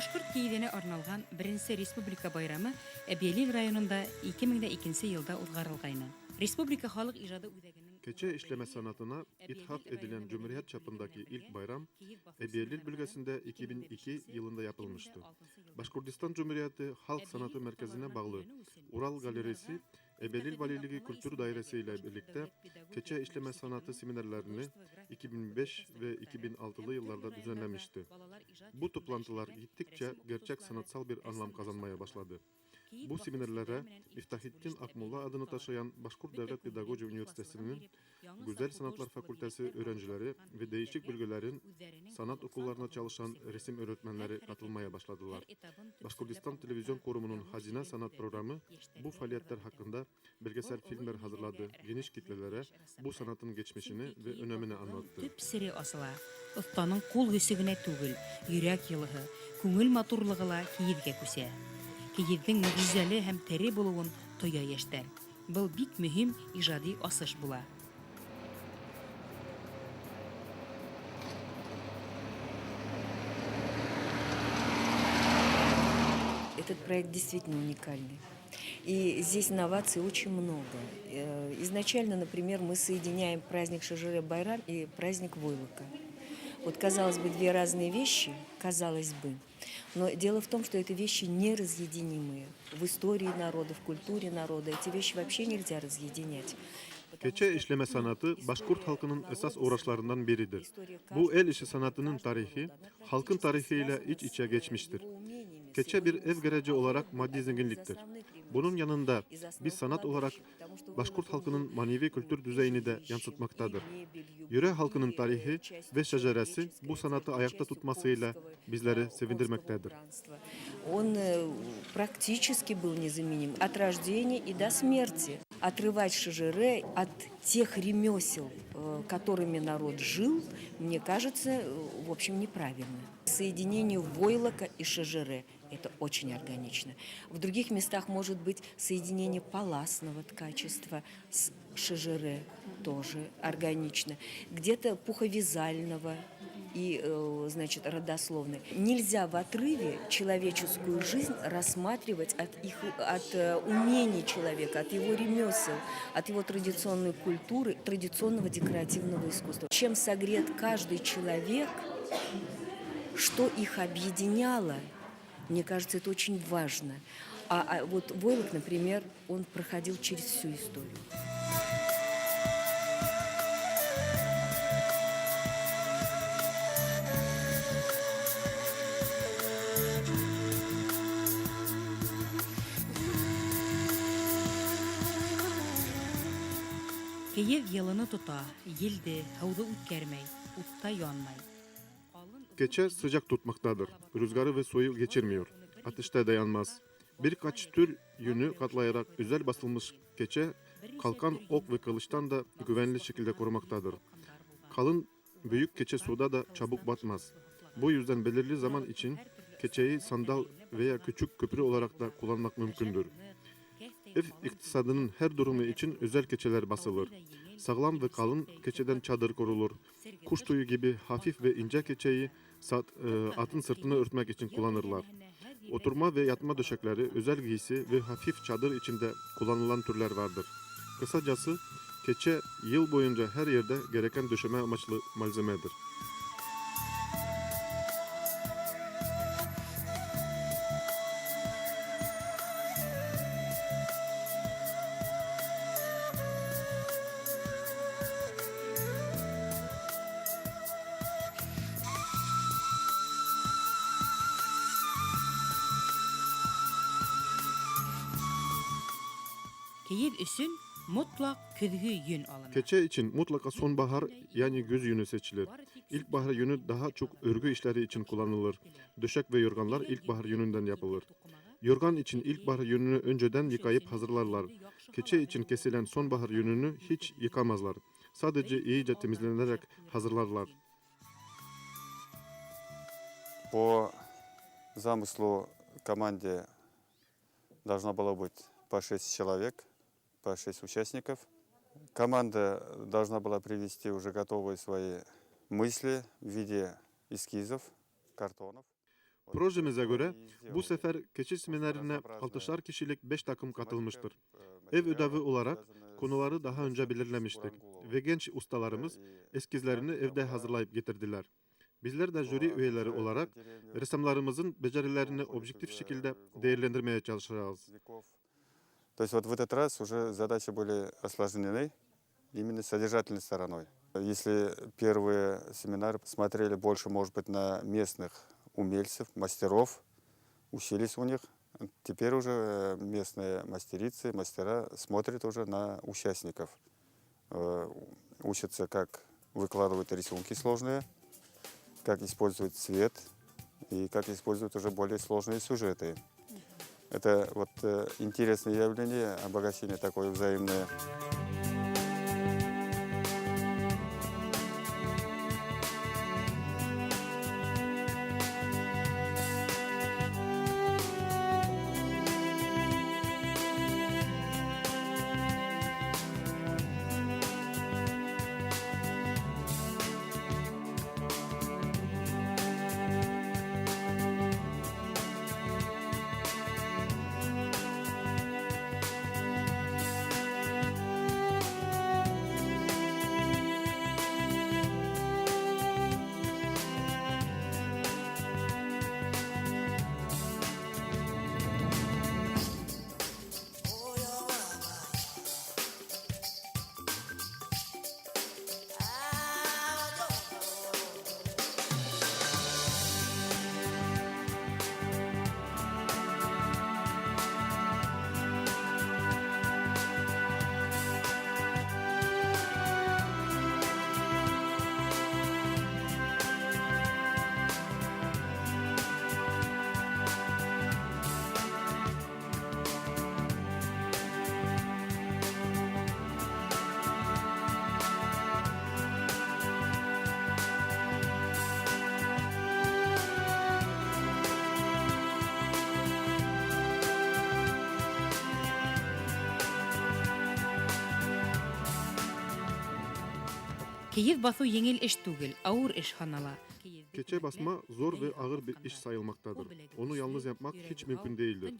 Башкорт киевене арналган Беренче Республика байрамы Әбиәлил районында 2002 елда узгарылгайны. Республика халык ижады үзәгенең Keçe işleme sanatına ithaf edilen Cumhuriyet çapındaki ilk bayram Ebiyelil bölgesinde 2002 yılında yapılmıştı. Başkurdistan Cumhuriyeti Halk Sanatı Merkezi'ne bağlı Ural Galerisi, Ebiyelil Valiliği Kültür Dairesi ile birlikte keçe işleme sanatı seminerlerini 2005 ve 2006'lı yıllarda düzenlemişti. Bu toplantılar gittikçe gerçek sanatsal bir anlam kazanmaya başladı. Bu seminerlere Miftahittin Akmolla adını taşıyan Başkurt Devlet Pedagoji Üniversitesi'nin Güzel Sanatlar Fakültesi öğrencileri ve değişik bölgelerin sanat okullarına çalışan resim öğretmenleri katılmaya başladılar. Başkurdistan Televizyon Kurumu'nun Hazine Sanat Programı bu faaliyetler hakkında belgesel filmler hazırladı. Geniş kitlelere bu sanatın geçmişini ve önemini anlattı. Tüp siri asıla. Ustanın kol güsügüne tugul, yürek yılığı, күңел матурлыгыла Киевгә күсә. Киевнең мөгъҗизәле һәм тере булуын тоя яшьтәр. Был бик мөһим иҗади асыш була. Этот проект действительно уникальный. И здесь инноваций очень много. Изначально, например, мы соединяем праздник Шажыре-Байрам и праздник Войлока. Вот, казалось бы, две разные вещи, казалось бы. Но дело в том, что это вещи неразъединимые. В истории народа, в культуре народа эти вещи вообще нельзя разъединять. Keçe işleme sanatı Başkurt halkının esas uğraşlarından biridir. Bu el işi sanatının tarihi, halkın tarihiyle iç içe geçmiştir. Keçe bir ev gereci olarak maddi zenginliktir. Bunun yanında biz sanat olarak Başkurt halkının manevi kültür düzeyini de yansıtmaktadır. Yöre halkının tarihi ve şeceresi bu sanatı ayakta tutmasıyla bizleri sevindirmektedir. Он практически был незаменим от рождения и до смерти. Отрывать шажире от тех ремесел, которыми народ жил, мне кажется, в общем, неправильно. Соединение войлока и шажире – это очень органично. В других местах может быть соединение паласного ткачества с шажире, тоже органично. Где-то пуховязального и, значит, родословной. Нельзя в отрыве человеческую жизнь рассматривать от умений человека, от его ремесел, от его традиционной культуры, традиционного декоративного искусства. Чем согрет каждый человек, что их объединяло, мне кажется, это очень важно. А вот Войлок, например, он проходил через всю историю. Киев yılını tuta, yildi, havda ütkərməy, utta yanmay. Keçe sıcak tutmaktadır. Rüzgarı ve suyu geçirmiyor. Ateşte dayanmaz. Birkaç tür yünü katlayarak özel basılmış keçe, kalkan, ok ve kılıçtan da güvenli şekilde korumaktadır. Kalın, büyük keçe suda da çabuk batmaz. Bu yüzden belirli zaman için keçeyi sandal veya küçük köprü olarak da kullanmak mümkündür. Ev iktisadının her durumu için özel keçeler basılır. Sağlam ve kalın keçeden çadır kurulur. Kuş tüyü gibi hafif ve ince keçeyi atın sırtını örtmek için kullanırlar. Oturma ve yatma döşekleri, özel giysi ve hafif çadır içinde kullanılan türler vardır. Kısacası keçe yıl boyunca her yerde gereken döşeme amaçlı malzemedir. Киев üçün mutlak küzgü yün alınır. Keçe için mutlaka sonbahar yani güz yünü seçilir. İlkbahar yünü daha çok örgü işleri için kullanılır. Döşek ve yorganlar ilkbahar yününden yapılır. Yorgan için ilkbahar yününü önceden yıkayıp hazırlarlar. Keçe için kesilen sonbahar yününü hiç yıkamazlar. Sadece iyice temizlenerek hazırlarlar. По замыслу команде должно было быть по 6 человек, по 6 участников. Команда должна была привести уже готовые свои мысли в виде эскизов, картонов. Projemize göre bu sefer keçi seminerine 6'şar kişilik 5 takım katılmıştır. Ev ödevi olarak konuları daha önce belirlemiştik ve genç ustalarımız eskizlerini evde hazırlayıp getirdiler. Bizler de jüri üyeleri olarak ressamlarımızın becerilerini objektif şekilde değerlendirmeye çalışacağız. То есть вот в этот раз уже задачи были осложнены именно содержательной стороной. Если первые семинары смотрели больше, может быть, на местных умельцев, мастеров, учились у них, теперь уже местные мастерицы, мастера смотрят уже на участников. Учатся, как выкладывать рисунки сложные, как использовать цвет и как использовать уже более сложные сюжеты. Это вот интересное явление, обогащение такое взаимное. Keyif basу yengil iş түгел, ağır iş hanala. Keçe basma zor ve ağır bir iş sayılmaktadır. Onu yalnız yapmak hiç mümkün değildir.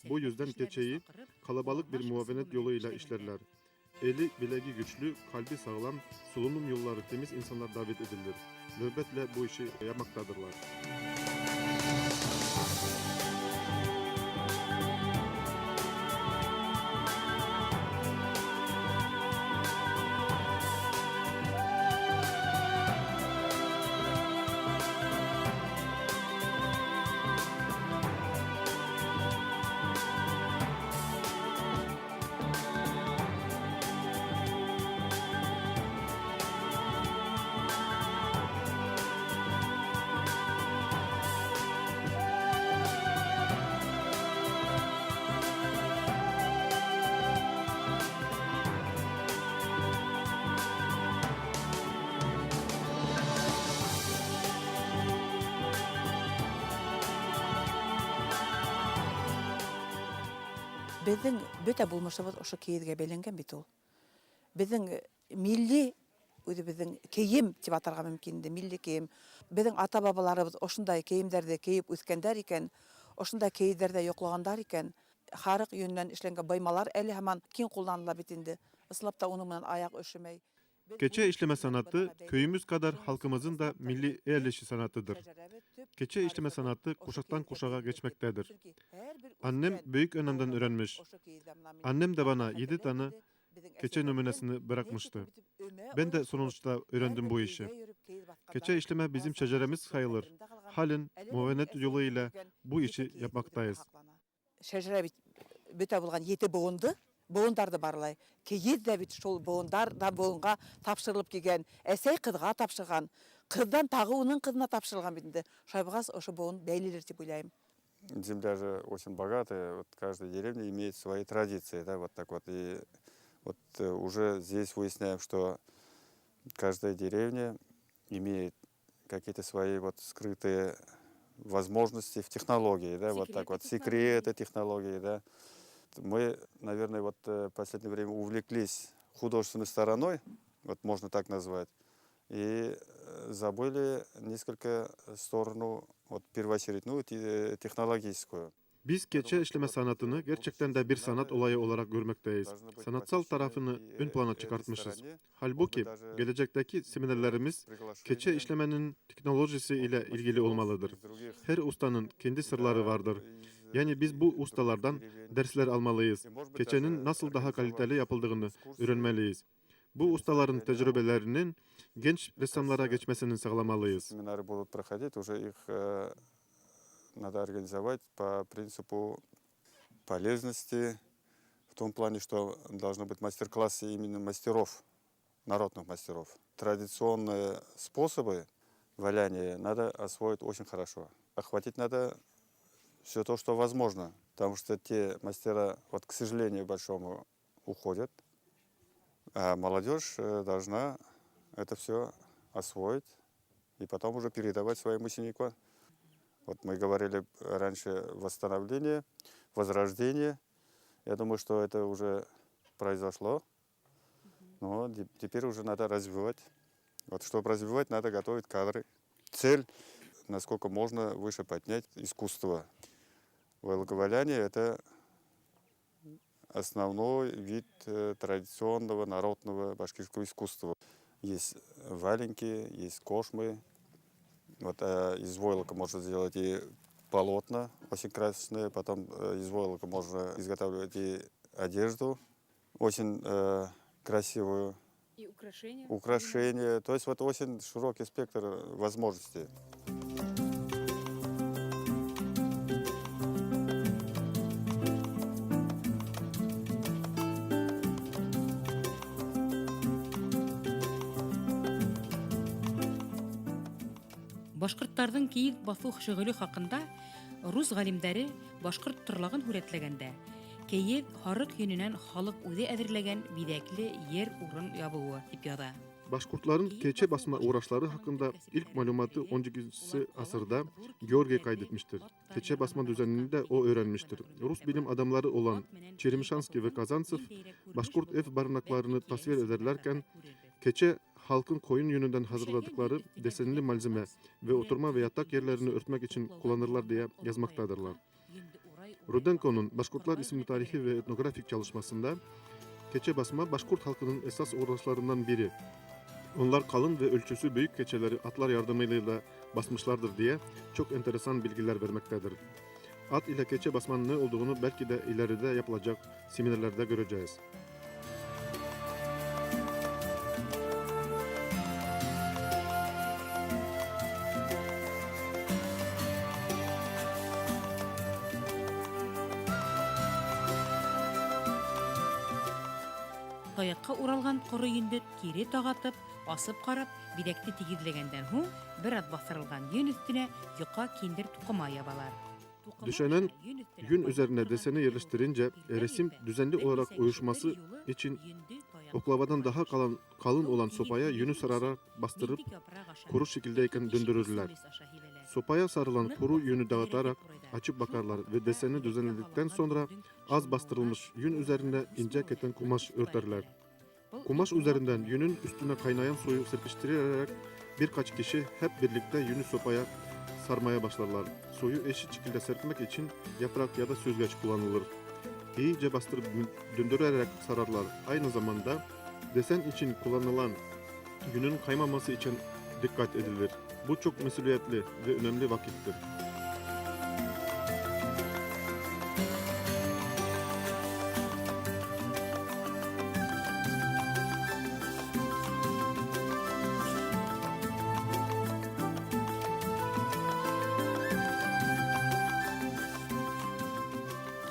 Bu yüzden keçeyi kalabalık bir muavenet yoluyla işlerler. Eli, bileği güçlü, kalbi sağlam, solunum yolları temiz insanlar davet edilir. Nöbetle bu işi yapmaktadırlar. Bizдің бөтә булмышыбыз ошо кейезгә бәйләнгән бит ул. Безнең милли, үзе безнең кейем дип атарга мөмкин инде, милли кейем. Безнең ата-бабаларыбыз ошондай кейемдәрдә кейеп үскәндәр икән, ошондай кейездәрдә йоклагандар икән. Харык йөннән эшләнгән баймалар әле һаман киң кулланыла бит инде. Ислап та уның менән аяк өшемәй. Keçe işleme sanatı köyümüz kadar halkımızın da milli el işi sanatıdır. Keçe işleme sanatı kuşaktan kuşağa geçmektedir. Annem büyük önemden öğrenmiş. Annem de bana 7 tane keçe numunesini bırakmıştı. Ben de sonuçta öğrendim bu işi. Keçe işleme bizim şeceremiz sayılır. Halen muavenet yoluyla bu işi yapmaktayız. Şecerə бит бөтә булган 7 буынды, буындарды барлай. Кейез дә бит шул буындар да буынга тапшырылып килгән. Әсәй кызга тапшырган. Кыздан тагы уның кызына тапшырылган бит инде. Шайбагас ошо буын бәйлелер дип уйлайм. Земля же очень богатая, вот каждая деревня имеет свои традиции, да, вот так вот. И вот уже здесь выясняем, что каждая деревня имеет какие-то свои вот скрытые возможности в технологии, да, вот так вот, секреты технологии, да. Мы, наверное, вот в последнее время увлеклись художественной стороной, вот можно так назвать, и забыли несколько сторону, вот первоочередную, технологическую. Biz keçe işleme sanatını gerçekten de bir sanat olayı olarak görmekteyiz. Sanatsal tarafını ön plana çıkartmışız. Halbuki gelecekteki seminerlerimiz keçe işlemenin teknolojisi ile ilgili olmalıdır. Her ustanın kendi sırları vardır. Yani biz bu ustalardan dersler almalıyız. Keçenin nasıl daha kaliteli yapıldığını öğrenmeliyiz. Bu ustaların tecrübelerinin genç ressamlara geçmesini sağlamalıyız. Семинары будут проходить, уже их надо организовать по принципу полезности, в том плане, что должны быть мастер-классы именно мастеров, народных мастеров. Традиционные способы валяния надо освоить очень хорошо. Охватить надо все то, что возможно, потому что те мастера, вот, к сожалению, большому уходят, а молодежь должна это все освоить и потом уже передавать своим ученикам. Вот мы говорили раньше восстановление, возрождение. Я думаю, что это уже произошло. Но теперь уже надо развивать. Вот чтобы развивать, надо готовить кадры. Цель, насколько можно выше поднять искусство. Волговаляние — это основной вид традиционного народного башкирского искусства. Есть валенки, есть кошмы. Вот из войлока можно сделать и полотна очень красочные, потом из войлока можно изготавливать и одежду очень красивую, И украшения. украшения. То есть вот очень широкий спектр возможностей. Башкорттарның киек басу шөгыле хакында рус галимдәре башкорт тырлыгын хүрәтләгәндә, киек харык йөненнән халык үзе әзерләгән бидәкле ер урын ябуы дип яза. Başkurtların keçe basma uğraşları hakkında ilk malumatı 18. asırda Georgi kaydetmiştir. Keçe basma düzenini de o öğrenmiştir. Rus bilim adamları olan Çerimşanski ve Kazantsev, Başkurt ev barınaklarını tasvir ederlerken, keçe halkın koyun yününden hazırladıkları desenli malzeme ve oturma ve yatak yerlerini örtmek için kullanırlar diye yazmaktadırlar. Rudenko'nun Başkurtlar isimli tarihi ve etnografik çalışmasında keçe basma Başkurt halkının esas uğraşlarından biri. Onlar kalın ve ölçüsü büyük keçeleri atlar yardımıyla basmışlardır diye çok enteresan bilgiler vermektedir. At ile keçe basmanın ne olduğunu belki de ileride yapılacak seminerlerde göreceğiz. Таякка уралган коры йөндөт кире тагатып, асып карап, бидәкте тигезләгәндән һуң, бер ат басырылган йөн üstüne йока киндер тукыма ябалар. Düşenen yün üzerine deseni yerleştirince resim düzenli olarak uyuşması için oklavadan daha kalın olan sopaya yünü sararak bastırıp kuru şekildeyken döndürürler. Sopaya sarılan kuru yünü dağıtarak açıp bakarlar ve deseni düzenledikten sonra az bastırılmış yün üzerine ince keten kumaş örterler. Kumaş üzerinden yünün üstüne kaynayan suyu serpiştirerek birkaç kişi hep birlikte yünü sopaya sarmaya başlarlar. Suyu eşit şekilde serpmek için yaprak ya da süzgeç kullanılır. İyice bastırıp döndürerek sararlar. Aynı zamanda desen için kullanılan yünün kaymaması için dikkat edilir. Bu çok mesuliyetli ve önemli vakittir.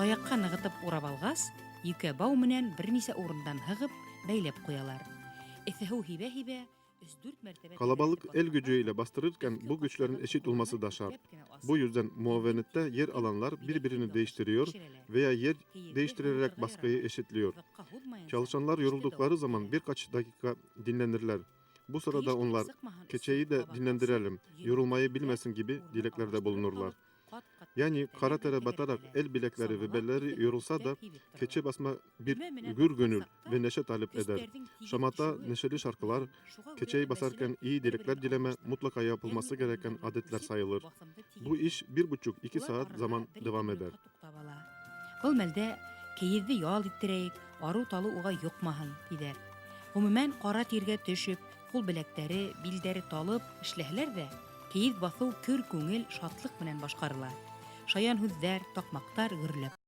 Таякка ныгытып урап алгас, йөкә бау менән бернисә урындан һыгып, бәйләп куялар. Эфеһу һибә-һибә 3-4 мәртәбә Kalabalık el gücüyle bastırırken bu güçlerin eşit olması da şart. Bu yüzden muavenette yer alanlar birbirini değiştiriyor veya yer değiştirerek baskıyı eşitliyor. Çalışanlar yoruldukları zaman birkaç dakika dinlenirler. Bu sırada onlar keçeyi de dinlendirelim, yorulmayı bilmesin gibi dileklerde bulunurlar. Yani kara tere batarak el bilekleri ve belleri yorulsa da keçe basma bir gür gönül ve neşe talep eder. Şamata neşeli şarkılar, keçeyi basarken iyi dilekler dileme mutlaka yapılması gereken adetler sayılır. Bu iş 1,5-2 saat zaman devam eder. Бұл мәлдә кейезді ял иттерәйек, ару талы уға йоқмаһын, диләр. Гомумән, кара тиргә төшөп, кул беләктәре, билдәре талып эшләһәләр дә, кейез басу көр күңел, шатлык белән башкарыла. Шаян һүзләр, такмактар гөрләп